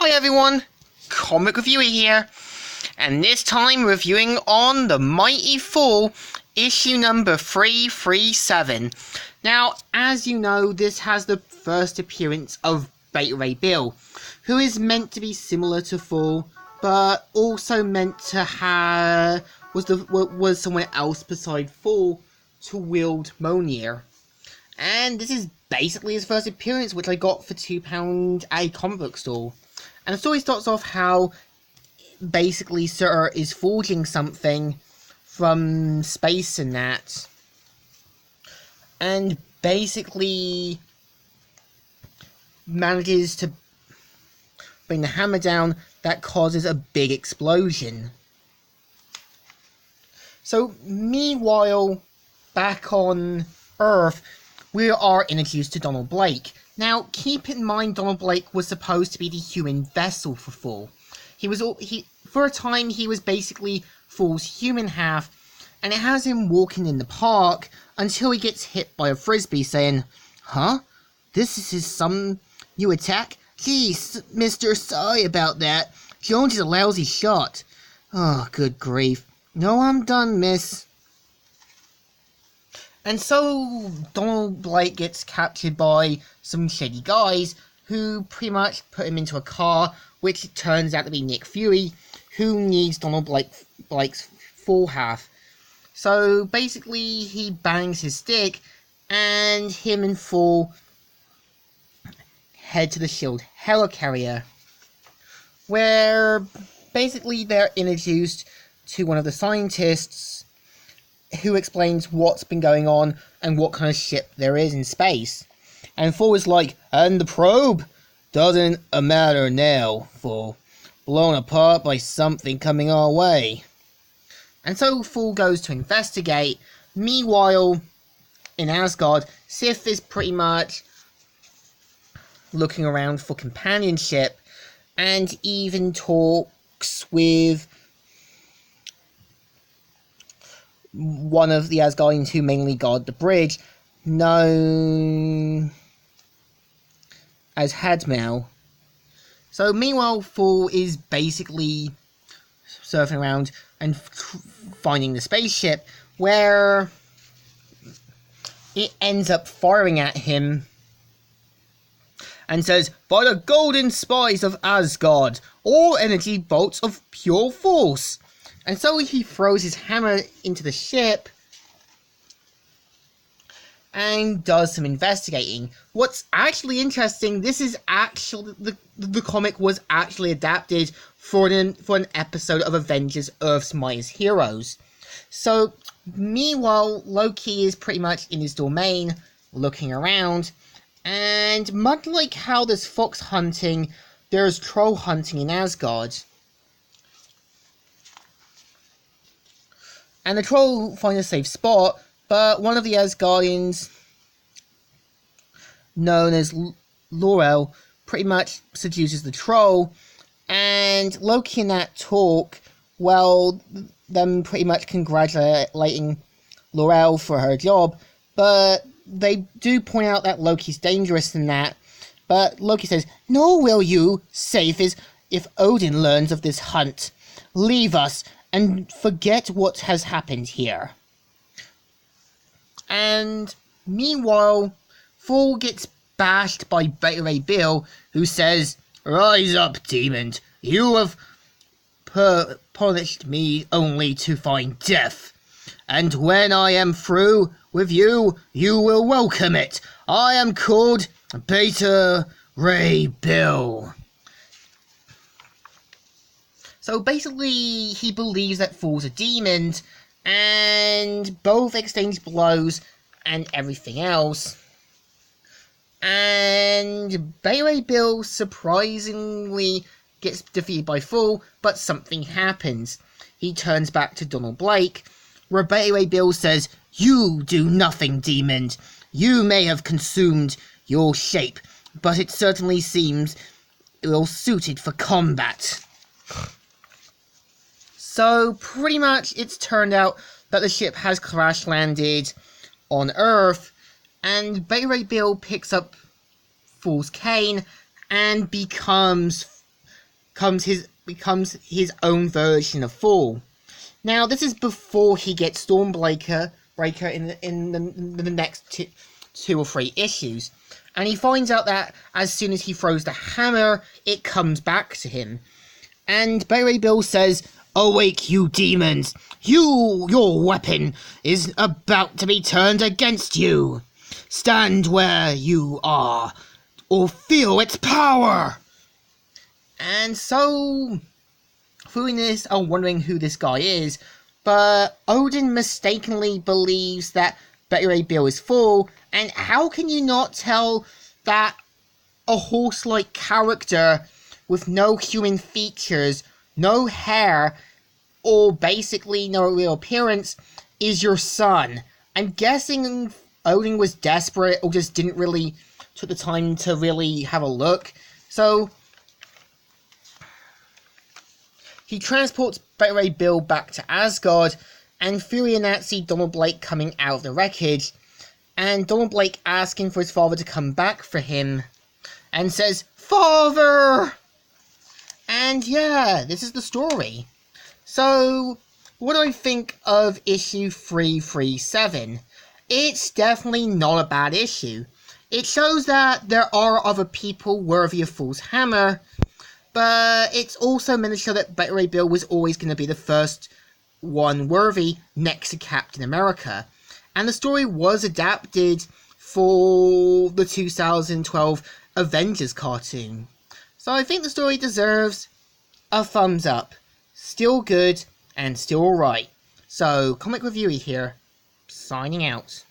Hi everyone, Comic Reviewer here, and this time reviewing on The Mighty Thor, issue number 337. Now, as you know, this has the first appearance of Beta Ray Bill, who is meant to be similar to Thor, but also meant to have was someone else beside Thor to wield Mjolnir. And this is basically his first appearance, which I got for £2 at a comic book store. And the story starts off how basically Sir is forging something from space and that. And basically manages to bring the hammer down that causes a big explosion. So meanwhile, back on Earth, we are introduced to Donald Blake. Now, keep in mind, Donald Blake was supposed to be the human vessel for Thor. For a time, he was basically Thor's human half, and it has him walking in the park until he gets hit by a frisbee, saying, "Huh? This is some new attack? Geez, mister, sorry about that. Jones is a lousy shot. Oh, good grief. No, I'm done, miss." And so Donald Blake gets captured by some shady guys who pretty much put him into a car, which turns out to be Nick Fury, who needs Donald Blake's full half. So basically he bangs his stick, and him and Thor head to the SHIELD helicarrier, where basically they're introduced to one of the scientists who explains what's been going on and what kind of ship there is in space. And Thor is like, "And the probe? Doesn't matter now, Thor. Blown apart by something coming our way." And so Thor goes to investigate. Meanwhile, in Asgard, Sif is pretty much looking around for companionship, and even talks with one of the Asgardians who mainly guard the bridge, known as Hadmel. So meanwhile, Thor is basically surfing around and finding the spaceship, where it ends up firing at him and says, "By the golden spies of Asgard, all energy bolts of pure force." And so he throws his hammer into the ship and does some investigating. What's actually interesting, this is actually the comic was actually adapted for an episode of Avengers Earth's Mightiest Heroes. So meanwhile, Loki is pretty much in his domain looking around, and much like how there's fox hunting, there's troll hunting in Asgard. And the troll finds a safe spot, but one of the Asgardians, known as Laurel, pretty much seduces the troll, and Loki and that talk, well, them pretty much congratulating Laurel for her job, but they do point out that Loki's dangerous in that, but Loki says, "Nor will you, safe is if Odin learns of this hunt. Leave us and forget what has happened here." And meanwhile, Thor gets bashed by Beta Ray Bill, who says, "Rise up, demon. You have punished me only to find death. And when I am through with you, you will welcome it. I am called Beta Ray Bill." So basically, he believes that Thor's a demon, and both exchange blows and everything else. And Beta Ray Bill surprisingly gets defeated by Thor, but something happens. He turns back to Donald Blake, where Beta Ray Bill says, "You do nothing, demon. You may have consumed your shape, but it certainly seems ill suited for combat." So pretty much it's turned out that the ship has crash landed on Earth, and Beta Ray Bill picks up Thor's cane and becomes becomes his own version of Thor. Now, this is before he gets Stormbreaker in the next two or three issues. And he finds out that as soon as he throws the hammer, it comes back to him. And Betty Ray Bill says, "Awake, you demons! Your weapon is about to be turned against you. Stand where you are, or feel its power." And so, through this, I'm wondering who this guy is, but Odin mistakenly believes that Betty Ray Bill is Thor, and how can you not tell that a horse-like character with no human features, no hair, or basically no real appearance is your son? I'm guessing Odin was desperate or just didn't really took the time to really have a look. So he transports Betty Ray Bill back to Asgard, and Fury and Nat see Donald Blake coming out of the wreckage, and Donald Blake asking for his father to come back for him, and says, "Father!" And yeah, this is the story. So, what do I think of issue 337? It's definitely not a bad issue. It shows that there are other people worthy of Thor's hammer, but it's also meant to show that Betty Ray Bill was always going to be the first one worthy next to Captain America. And the story was adapted for the 2012 Avengers cartoon. So I think the story deserves a thumbs up. Still good and still alright. So, Comic Reviewer here, signing out.